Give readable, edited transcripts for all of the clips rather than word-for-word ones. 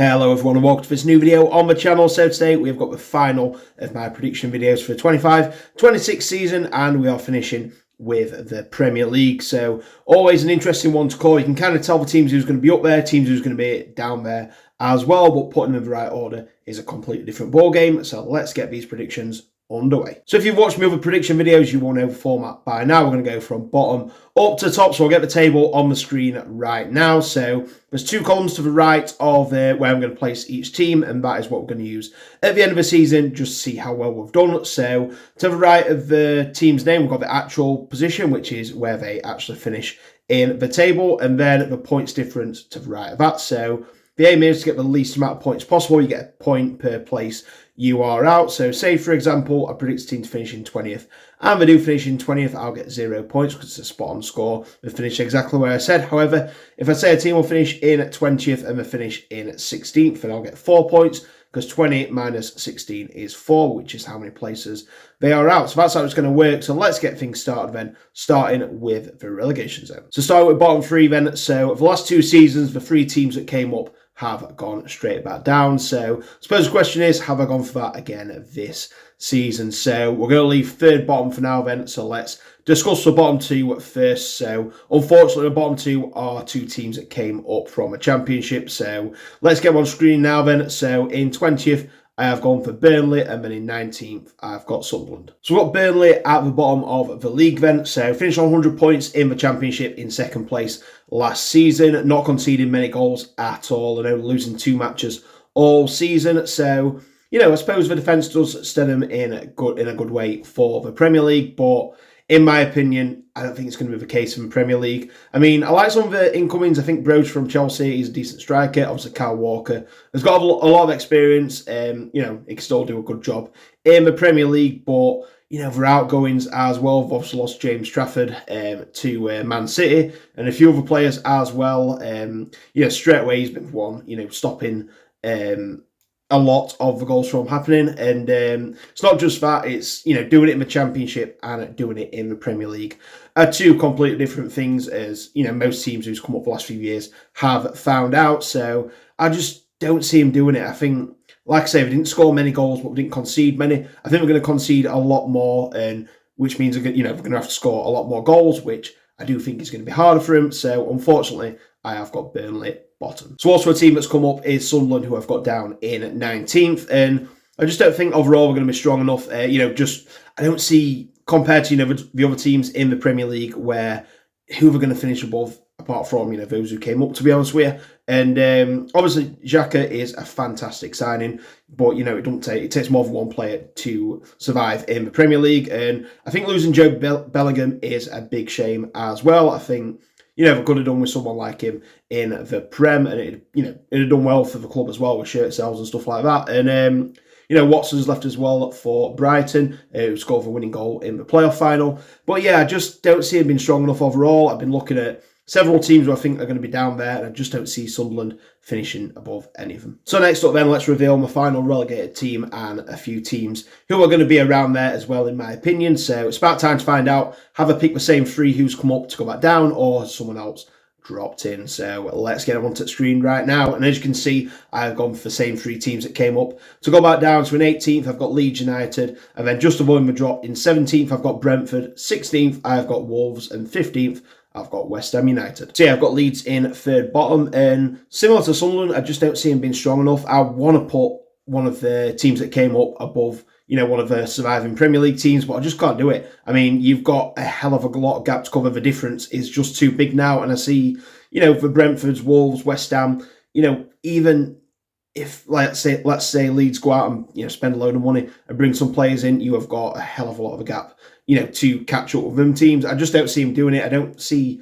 Hello everyone and welcome to this new video on the channel. So today we've got the final of my prediction videos for the 25-26 season, and we are finishing with the Premier League. So always an interesting one to call. You can kind of tell the teams who's going to be up there, teams who's going to be down there as well, but putting them in the right order is a completely different ball game. So let's get these predictions underway. So if you've watched my other prediction videos, you will know the format by now. We're going to go from bottom up to top. So I'll get the table on the screen right now. So there's two columns to the right of where I'm going to place each team, and that is what we're going to use at the end of the season, just to see how well we've done. So to the right of the team's name, we've got the actual position, which is where they actually finish in the table, and then the points difference to the right of that. So the aim is to get the least amount of points possible. You get a point per place you are out. So say, for example, I predict a team to finish in 20th, and they do finish in 20th, I'll get 0 points because it's a spot on score. They finish exactly where I said. However, if I say a team will finish in 20th and they finish in 16th, then I'll get 4 points because 20 minus 16 is 4, which is how many places they are out. So that's how it's going to work. So let's get things started then, starting with the relegation zone. So starting with bottom three then. So the last two seasons, the three teams that came up have gone straight back down. So I suppose the question is, have I gone for that again this season? So we're going to leave third bottom for now then. So let's discuss the bottom two first. So unfortunately, the bottom two are two teams that came up from a championship. So let's get on screen now then. So in 20th, I have gone for Burnley, and then in 19th, I've got Sunderland. So we've got Burnley at the bottom of the league then. So finished on 100 points in the championship in second place last season, not conceding many goals at all, and only losing 2 matches all season. So, you know, I suppose the defence does stand them in a good way for the Premier League, but in my opinion, I don't think it's going to be the case in the Premier League. I mean, I like some of the incomings. I think Broach from Chelsea, he's a decent striker. Obviously, Kyle Walker has got a lot of experience. You know, he can still do a good job in the Premier League, but you know, their outgoings as well. They've obviously lost James Trafford to Man City and a few other players as well. You know, straight away he's been one, you know, stopping a lot of the goals from happening, and it's not just that, it's, you know, doing it in the Championship and doing it in the Premier League are two completely different things, as you know, most teams who's come up the last few years have found out. So I just don't see him doing it. I think, like I say, we didn't score many goals, but we didn't concede many. I think we're going to concede a lot more, and which means we're going to have to score a lot more goals, which I do think is going to be harder for him. So unfortunately, I have got Burnley bottom. So also a team that's come up is Sunderland, who I've got down in 19th, and I just don't think overall we're going to be strong enough. You know, just I don't see, compared to, you know, the other teams in the Premier League, where who we're going to finish above, apart from, you know, those who came up, to be honest with you. And obviously Xhaka is a fantastic signing, but you know, it takes more than one player to survive in the Premier League, and I think losing Joe Bellingham is a big shame as well. I think, you know, they could have done with someone like him in the Prem, and it had done well for the club as well with shirt sales and stuff like that. And you know, Watson's left as well for Brighton, who scored the winning goal in the playoff final. But yeah, I just don't see him being strong enough overall. I've been looking at several teams who I think are going to be down there, and I just don't see Sunderland finishing above any of them. So next up then, let's reveal my final relegated team and a few teams who are going to be around there as well, in my opinion. So it's about time to find out, have I picked the same 3 who's come up to go back down, or has someone else dropped in? So let's get onto the screen right now, and as you can see, I've gone for the same 3 teams that came up to go back down. So in 18th, I've got Leeds United, and then just avoiding the drop in 17th, I've got Brentford, 16th, I've got Wolves, and 15th, I've got West Ham United. So yeah, I've got Leeds in third bottom, and similar to Sunderland, I just don't see him being strong enough. I want to put one of the teams that came up above, you know, one of the surviving Premier League teams, but I just can't do it. I mean, you've got a hell of a lot of gap to cover. The difference is just too big now, and I see, you know, for Brentford's, Wolves, West Ham, you know, even if, let's say Leeds go out and, you know, spend a load of money and bring some players in, you have got a hell of a lot of a gap, you know, to catch up with them teams. I just don't see them doing it. I don't see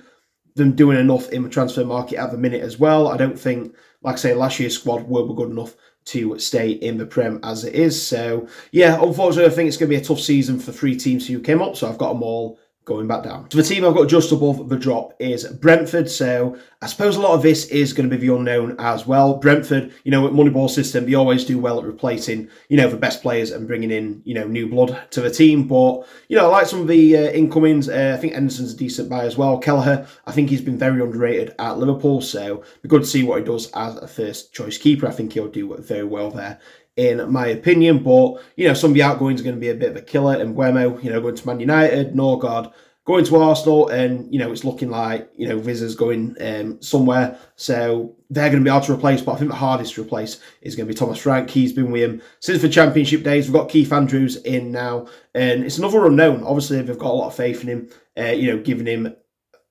them doing enough in the transfer market at the minute as well. I don't think, like I say, last year's squad were good enough to stay in the Prem as it is. So yeah, unfortunately, I think it's going to be a tough season for 3 teams who came up, so I've got them all going back down. So the team I've got just above the drop is Brentford. So I suppose a lot of this is going to be the unknown as well. Brentford, with Moneyball system, they always do well at replacing, the best players and bringing in, new blood to the team. But, I like some of the incomings. I think Henderson's a decent buy as well. Kelleher, I think he's been very underrated at Liverpool. So it'd be good to see what he does as a first choice keeper. I think he'll do very well there, in my opinion. But, some of the outgoings are going to be a bit of a killer. And Mbeumo, going to Man United, Norgard going to Arsenal, and, it's looking like, Viz's going somewhere. So they're going to be hard to replace, but I think the hardest to replace is going to be Thomas Frank. He's been with him since the Championship days. We've got Keith Andrews in now, and it's another unknown. Obviously, they've got a lot of faith in him, giving him,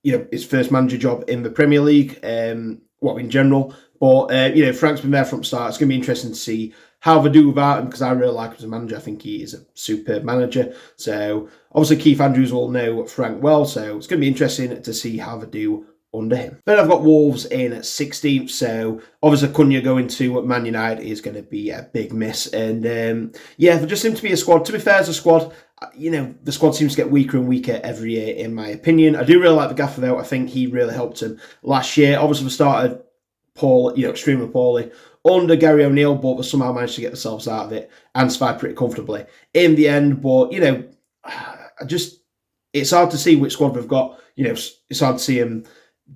his first manager job in the Premier League, in general. But, Frank's been there from the start. It's going to be interesting to see how they do without him, because I really like him as a manager. I think he is a superb manager. So, obviously, Keith Andrews will know Frank well, so it's going to be interesting to see how they do under him. Then I've got Wolves in 16th, so obviously Cunha going to Man United is going to be a big miss. And, there just seems to be a squad. To be fair, as a squad, the squad seems to get weaker and weaker every year, in my opinion. I do really like the gaffer, though. I think he really helped him last year. Obviously, they started extremely poorly under Gary O'Neill, but they somehow managed to get themselves out of it and survive pretty comfortably in the end. But, it's hard to see which squad we've got. It's hard to see him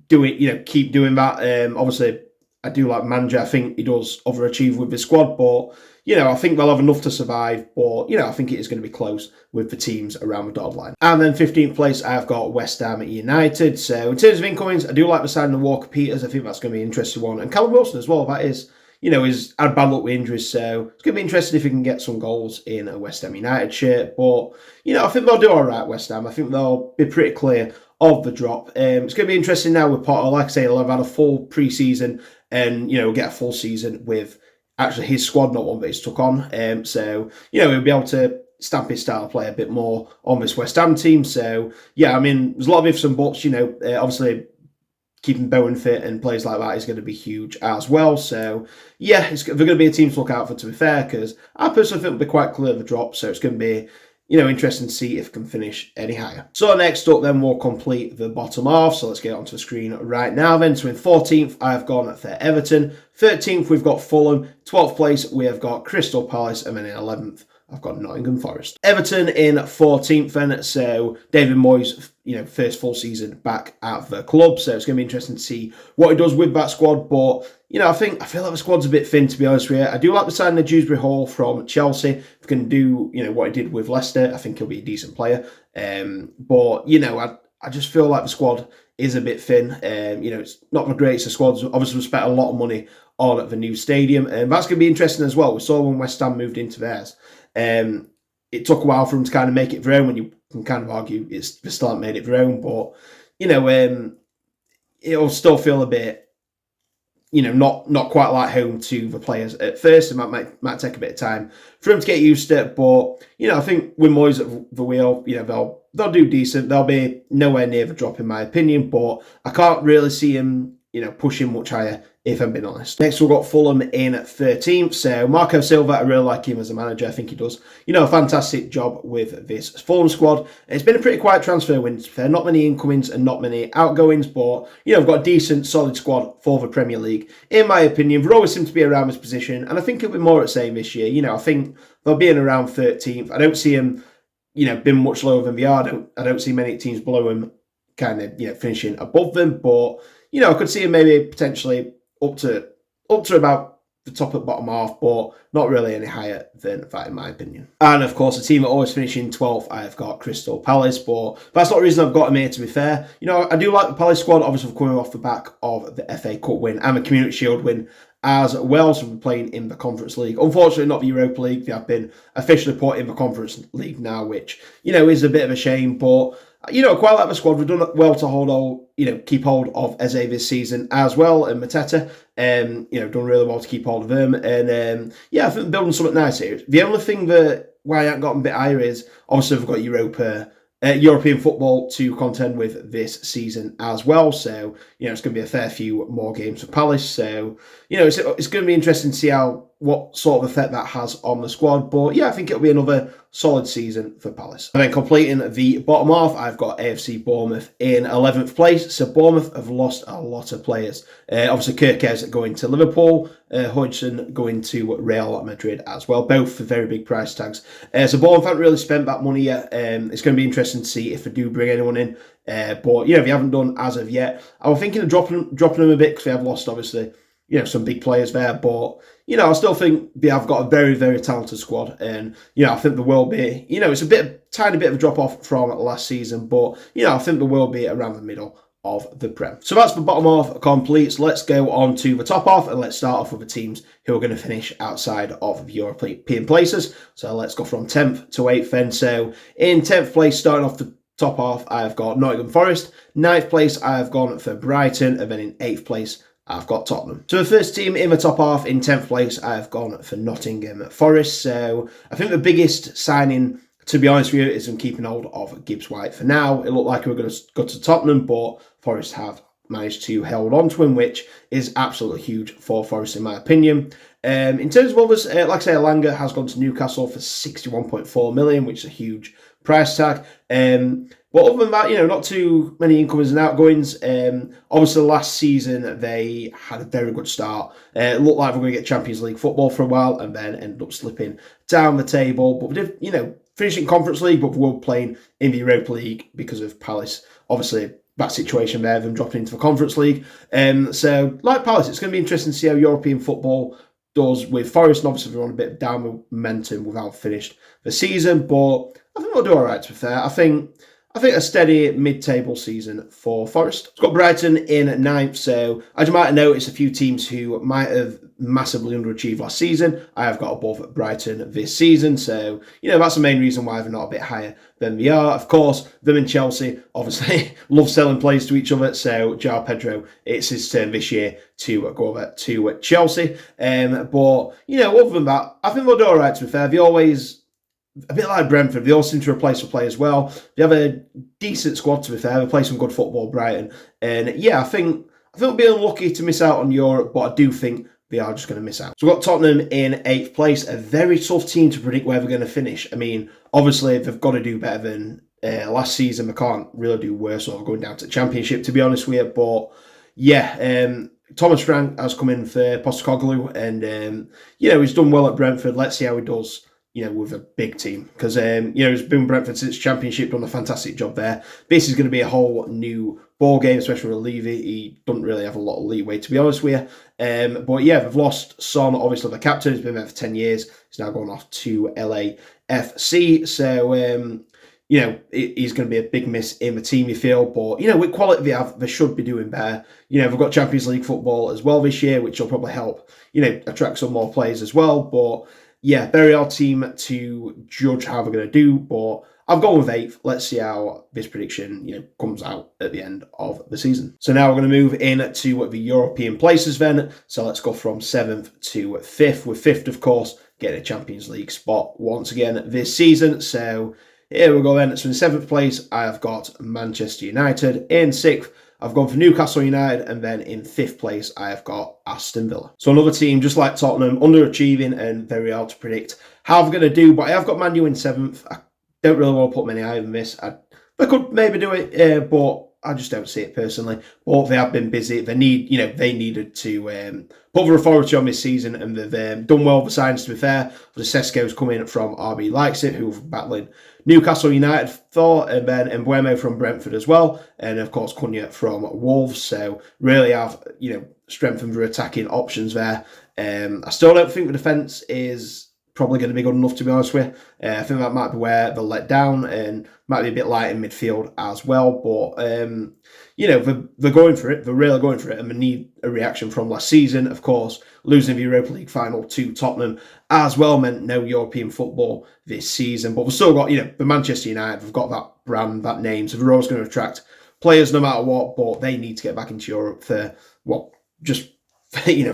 do it, keep doing that. Obviously, I do like manager. I think he does overachieve with his squad, but, I think they'll have enough to survive. But, I think it is going to be close with the teams around the dotted line. And then 15th place, I've got West Ham United. So in terms of incomings, I do like the signing of Walker Peters. I think that's going to be an interesting one. And Callum Wilson as well, that is, he's had bad luck with injuries, so it's going to be interesting if he can get some goals in a West Ham United shirt. But, I think they'll do all right, West Ham. I think they'll be pretty clear of the drop. It's going to be interesting now with Potter. Like I say, he'll have had a full pre-season and, get a full season with actually his squad, not one that he's took on. So, he'll be able to stamp his style of play a bit more on this West Ham team. So, there's a lot of ifs and buts, obviously keeping Bowen fit and players like that is going to be huge as well. So, they're going to be a team to look out for, to be fair, because I personally think they'll be quite clear of the drop. So it's going to be, interesting to see if it can finish any higher. So next up, then, we'll complete the bottom half. So let's get onto the screen right now then. So in 14th, I've gone for Everton. 13th, we've got Fulham. 12th place, we have got Crystal Palace. And then in 11th, I've got Nottingham Forest. Everton in 14th then, so David Moyes, first full season back at the club, so it's going to be interesting to see what he does with that squad. But, I feel like the squad's a bit thin, to be honest with you. I do like the signing of Dewsbury Hall from Chelsea. If he can do, what he did with Leicester, I think he'll be a decent player. But, I just feel like the squad is a bit thin. It's not the greatest of squads. Obviously, we spent a lot of money on the new stadium, and that's going to be interesting as well. We saw when West Ham moved into theirs. It took a while for them to kind of make it their own, when you can kind of argue they still haven't made it their own, but, it'll still feel a bit, not quite like home to the players at first. It might take a bit of time for them to get used to it, but, I think with Moyes at the wheel, they'll do decent. They'll be nowhere near the drop, in my opinion, but I can't really see him, pushing much higher, if I'm being honest. Next, we've got Fulham in 13th. So Marco Silva, I really like him as a manager. I think he does, a fantastic job with this Fulham squad. It's been a pretty quiet transfer window. There are not many incomings and not many outgoings, but, we've got a decent, solid squad for the Premier League. In my opinion, they always seem to be around this position, and I think it'll be more at the same this year. I think they'll be in around 13th. I don't see him, being much lower than they are. I don't see many teams below him kind of, finishing above them, but, I could see him maybe potentially up to about the top and bottom half, but not really any higher than that, in my opinion. And of course, the team that always finish in 12th, I've got Crystal Palace, but that's not the reason I've got them here, to be fair. I do like the Palace squad, obviously coming off the back of the FA Cup win and the Community Shield win as well, so we're playing in the Conference League. Unfortunately, not the Europa League. They have been officially put in the Conference League now, which, is a bit of a shame, but, quite like the squad. We've done well to keep hold of Eze this season as well, and Mateta, done really well to keep hold of them. And, I think building something nice here. The only thing why I haven't gotten a bit higher is, obviously, we've got European football to contend with this season as well. So, it's going to be a fair few more games for Palace. So, it's going to be interesting to see how what sort of effect that has on the squad. But yeah, I think it'll be another solid season for Palace. And then completing the bottom half, I've got AFC Bournemouth in 11th place. So Bournemouth have lost a lot of players. Obviously, Kirkes going to Liverpool, Hodgson going to Real Madrid as well, both for very big price tags. So Bournemouth haven't really spent that money yet. It's going to be interesting to see if they do bring anyone in. But if you haven't done as of yet, I was thinking of dropping them a bit because we have lost, obviously, some big players there. But, I still think they have got a very, very talented squad. And, I think there will be, it's a tiny bit of a drop off from last season. But, I think there will be around the middle of the Prem. So that's the bottom half complete. So let's go on to the top half and let's start off with the teams who are going to finish outside of the European places. So let's go from 10th to 8th then. So in 10th place, starting off the top half, I've got Nottingham Forest. 9th place, I've gone for Brighton. And then in 8th place, I've got Tottenham. So the first team in the top half, in 10th place, I've gone for Nottingham Forest. So I think the biggest signing, to be honest with you, is I'm keeping hold of Gibbs White for now. It looked like we were going to go to Tottenham, but Forest have managed to hold on to him, which is absolutely huge for Forest in my opinion. In terms of others, like I say, Elanga has gone to Newcastle for 61.4 million, which is a huge price tag. But other than that, not too many incomings and outgoings. Obviously, last season, they had a very good start. It looked like we were going to get Champions League football for a while and then ended up slipping down the table. But we did, finishing Conference League, but we were playing in the Europa League because of Palace. Obviously, that situation there, them dropping into the Conference League. So, like Palace, it's going to be interesting to see how European football does with Forest. And obviously, we're on a bit of downward momentum without finished the season. But I think we'll do all right, to be fair. I think a steady mid-table season for Forest. It's got Brighton in 9th, so as you might have noticed, a few teams who might have massively underachieved last season, I have got above Brighton this season, so, that's the main reason why they're not a bit higher than they are. Of course, them and Chelsea, obviously, love selling players to each other, so João Pedro, it's his turn this year to go over to Chelsea. But, other than that, I think they'll do all right, to be fair. They always, a bit like Brentford, they all seem to replace the play as well. They have a decent squad, to be fair. They play some good football, Brighton. And yeah, I think they'll be unlucky to miss out on Europe, but I do think they are just going to miss out. So we've got Tottenham in 8th place, a very tough team to predict where they're going to finish. I mean, obviously, they've got to do better than last season. They can't really do worse or going down to the Championship, to be honest with you. But yeah, Thomas Frank has come in for Postecoglou, and he's done well at Brentford. Let's see how he does with a big team. Because, he's been Brentford since Championship, done a fantastic job there. This is going to be a whole new ball game, especially with Levy. He doesn't really have a lot of leeway, to be honest with you. But yeah, they've lost Son, obviously the captain. He's been there for 10 years. He's now gone off to LAFC. So, he's going to be a big miss in the team, you feel. But, with quality they have, they should be doing better. They've got Champions League football as well this year, which will probably help, attract some more players as well. But yeah, very hard team to judge how they're going to do, but I've gone with 8th. Let's see how this prediction, comes out at the end of the season. So now we're going to move into the European places then. So let's go from 7th to 5th, with 5th, of course, getting a Champions League spot once again this season. So here we go then. So in 7th place, I have got Manchester United. In 6th, I've gone for Newcastle United, and then in 5th place, I have got Aston Villa. So another team, just like Tottenham, underachieving and very hard to predict how they're going to do. But I have got Man U in 7th. I don't really want to put many higher than this. They could maybe do it, but I just don't see it personally. But they have been busy. They needed to put the authority on this season, and they've done well with the signings, to be fair. The Sesko's coming from RB Leipzig, who are battling Newcastle United for, and then Mbuemo from Brentford as well, and of course Cunha from Wolves. So really have strengthened their attacking options there. I still don't think the defence is probably going to be good enough, to be honest with you. I think that might be where they'll let down, and might be a bit light in midfield as well. But they're going for it. They're really going for it, and they need a reaction from last season. Of course, losing the Europa League final to Tottenham as well meant no European football this season. But we've still got, the Manchester United. We've got that brand, that name, so they're always going to attract players no matter what. But they need to get back into Europe for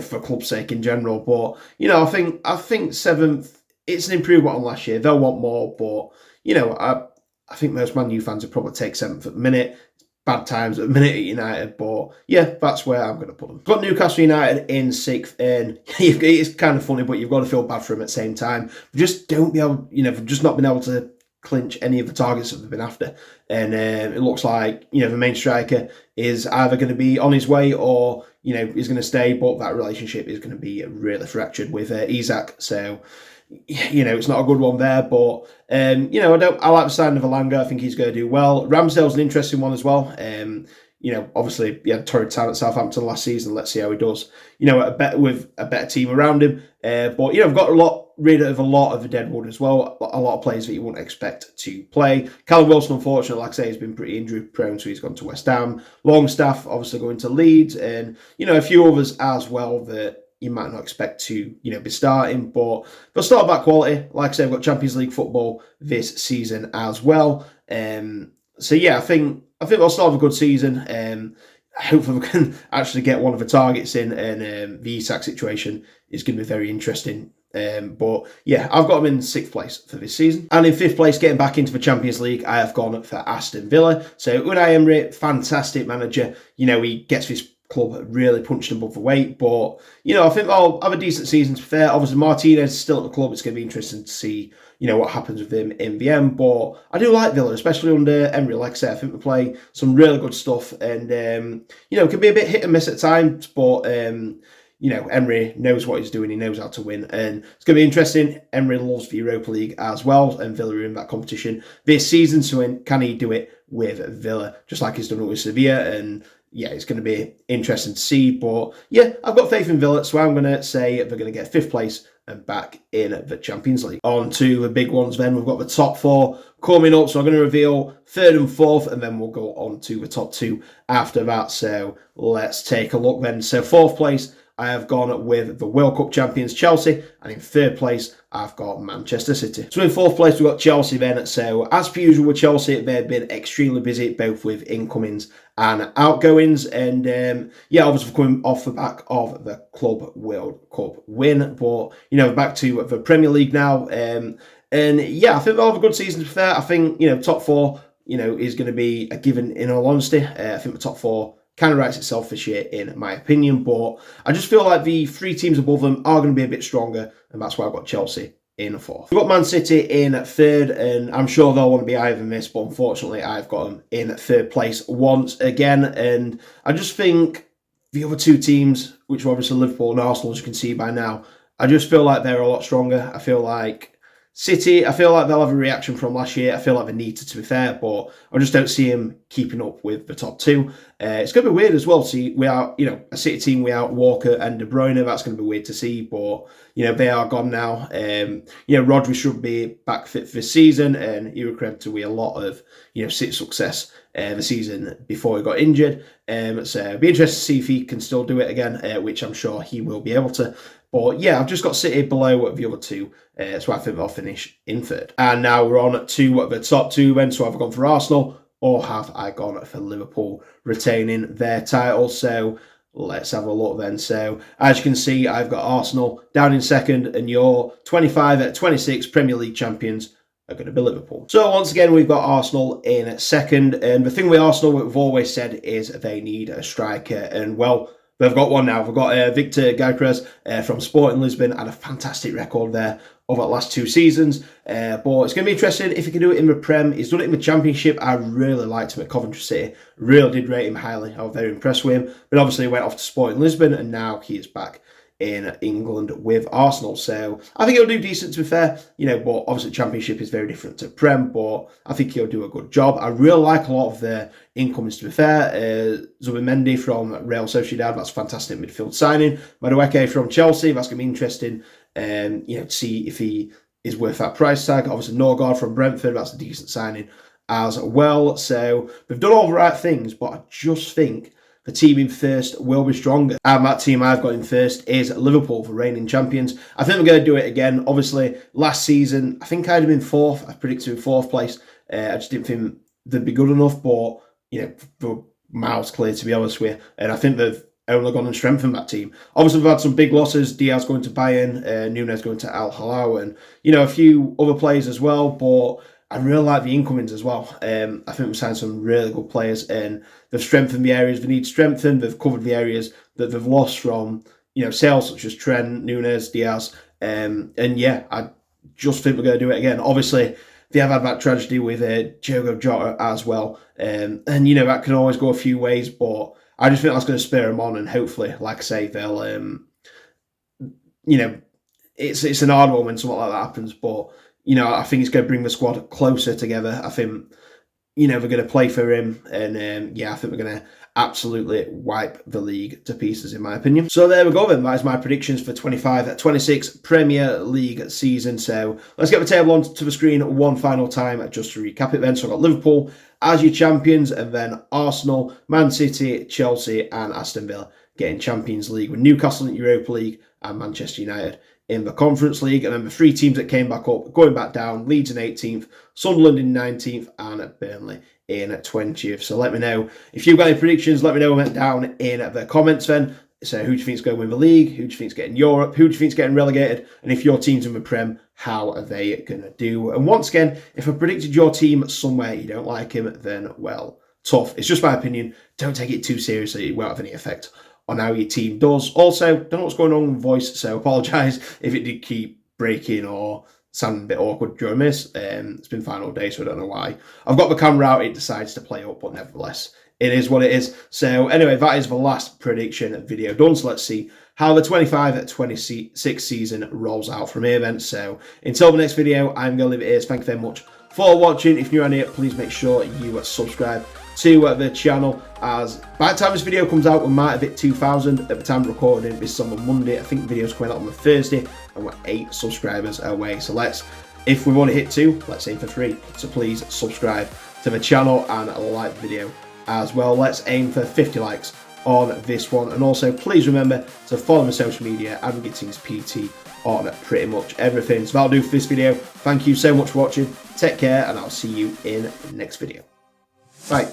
for club's sake in general. But I think 7th, it's an improvement on last year. They'll want more, but I think most Man U fans would probably take 7th at the minute. bad times at the minute at United, but yeah, that's where I'm going to put them. Got Newcastle United in 6th, and it's kind of funny, but you've got to feel bad for them at the same time. Just don't be able, for just not being able to clinch any of the targets that they've been after, and it looks like the main striker is either going to be on his way or is going to stay, but that relationship is going to be really fractured with Isak. So it's not a good one there, but I like the sign of Alanga. I think he's going to do well. Ramsdale's an interesting one as well. Obviously he had torrid time at Southampton last season. Let's see how he does. With a better team around him. But I've got rid of a lot of the deadwood as well. A lot of players that you wouldn't expect to play. Callum Wilson, unfortunately, like I say, has been pretty injury prone, so he's gone to West Ham. Longstaff obviously going to Leeds, and a few others as well that you might not expect to, be starting, but they'll start back quality. Like I said, I've got Champions League football this season as well. So yeah, I think they'll still have a good season. Hopefully we can actually get one of the targets in, and the Isak situation is going to be very interesting. But yeah, I've got them in 6th place for this season. And in 5th place, getting back into the Champions League, I have gone for Aston Villa. So Unai Emery, fantastic manager. He gets his club really punched above the weight, but I think they'll have a decent season. To be fair, obviously Martinez is still at the club. It's going to be interesting to see what happens with him in the end, but I do like Villa, especially under Emery. Like I said, I think they play some really good stuff, and it can be a bit hit and miss at times, but Emery knows what he's doing. He knows how to win, and it's going to be interesting. Emery loves the Europa League as well, and Villa are in that competition this season, so can he do it with Villa, just like he's done it with Sevilla? And yeah, it's going to be interesting to see. But yeah, I've got faith in Villa, so I'm going to say they're going to get 5th place and back in the Champions League. On to the big ones then. We've got the top 4 coming up, so I'm going to reveal 3rd and 4th, and then we'll go on to the top 2 after that. So let's take a look then. So 4th place, I have gone with the World Cup champions Chelsea, and in 3rd place, I've got Manchester City. So in 4th place, we've got Chelsea then. So as per usual with Chelsea, they've been extremely busy, both with incomings and outgoings. And obviously coming off the back of the Club World Cup win, but back to the Premier League now. And yeah, I think they'll have a good season. To be fair, I think top 4 is going to be a given. In all honesty, I think the top 4 kind of writes itself this year, in my opinion. But I just feel like the 3 teams above them are going to be a bit stronger, and that's why I've got Chelsea in 4th. We've got Man City in 3rd, and I'm sure they'll want to be higher than this, but unfortunately I've got them in 3rd place once again. And I just think the other 2 teams, which are obviously Liverpool and Arsenal, as you can see by now, I just feel like they're a lot stronger. I feel like City, I feel like they'll have a reaction from last year. I feel like they need to be fair, but I just don't see them keeping up with the top 2. It's going to be weird as well. See, we are, a City team without Walker and De Bruyne. That's going to be weird to see, but they are gone now. Rodri should be back fit for this season, and he recorded to a lot of City success the season before he got injured. So it'll be interesting to see if he can still do it again, which I'm sure he will be able to. But yeah, I've just got City below the other 2, so I think they'll finish in 3rd. And now we're on to the top 2 then. So have I gone for Arsenal, or have I gone for Liverpool retaining their title? So let's have a look then. So as you can see, I've got Arsenal down in 2nd, and your 25 at 26 Premier League champions are going to be Liverpool. So once again, we've got Arsenal in 2nd, and the thing with Arsenal, what we've always said, is they need a striker, and well, they've got one now. We've got Victor Gyökeres from Sporting Lisbon, had a fantastic record there over the last 2 seasons. But it's going to be interesting if he can do it in the Prem. He's done it in the Championship. I really liked him at Coventry City. Really did rate him highly. I was very impressed with him. But obviously he went off to Sporting Lisbon, and now he is back in England with Arsenal. So I think he'll do decent, to be fair. But obviously Championship is very different to Prem, but I think he'll do a good job. I really like a lot of the incomings, to be fair. Zubimendi from Real Sociedad, that's a fantastic midfield signing. Madueke from Chelsea, that's going to be interesting. To see if he is worth that price tag. Obviously Norgard from Brentford, that's a decent signing as well. So they've done all the right things, but I just think the team in first will be stronger. And that team I've got in first is Liverpool, the reigning champions. I think we're going to do it again. Obviously, last season, I think I'd have been 4th. I predicted in 4th place. I just didn't think they'd be good enough, but, they were miles clear, to be honest with you. And I think they've only gone and strengthened that team. Obviously, we've had some big losses. Diaz going to Bayern, Nunez going to Al Hilal, and, a few other players as well. But I really like the incomings as well. I think we've signed some really good players, and they've strengthened the areas they need strengthened. They've covered the areas that they've lost from, sales such as Trent, Nunes, Diaz. And yeah, I just think we're going to do it again. Obviously, they have had that tragedy with Diogo Jota as well. And that can always go a few ways, but I just think that's going to spur them on, and hopefully, like I say, they'll, it's an hard one when something like that happens, but I think it's going to bring the squad closer together. I think they're going to play for him, and I think we're going to absolutely wipe the league to pieces, in my opinion. So there we go then. That is my predictions for 25-26 Premier League season. So let's get the table onto the screen one final time just to recap it then. So I've got Liverpool as your champions, and then Arsenal, Man City, Chelsea and Aston Villa getting Champions League, with Newcastle in Europa League and Manchester United in the Conference League. And then the 3 teams that came back up, going back down: Leeds in 18th, Sunderland in 19th, and Burnley in 20th. So let me know if you've got any predictions. Let me know down in the comments then. So who do you think is going to win the league? Who do you think is getting Europe? Who do you think is getting relegated? And if your team's in the Prem, how are they going to do? And once again, if I predicted your team somewhere you don't like him, then well, tough. It's just my opinion. Don't take it too seriously. It won't have any effect on how your team does. Also, don't know what's going on with voice, so apologise if it did keep breaking or sounding a bit awkward during this. It's been fine all day, so I don't know why. I've got the camera out, it decides to play up, but nevertheless, it is what it is. So anyway, that is the last prediction video done. So let's see how the 25-26 season rolls out from here then. So until the next video, I'm going to leave it here. Thank you very much for watching. If you're on here, please make sure you subscribe to the channel, as by the time this video comes out we might have hit 2,000. At the time of recording, this is on the Monday. I think the video's coming out on the Thursday, and we're 8 subscribers away. So if we've only hit 2, let's aim for 3. So please subscribe to the channel and like the video as well. Let's aim for 50 likes on this one, and also please remember to follow my social media and Gittings PT on pretty much everything. So that'll do for this video. Thank you so much for watching. Take care, and I'll see you in the next video. Bye.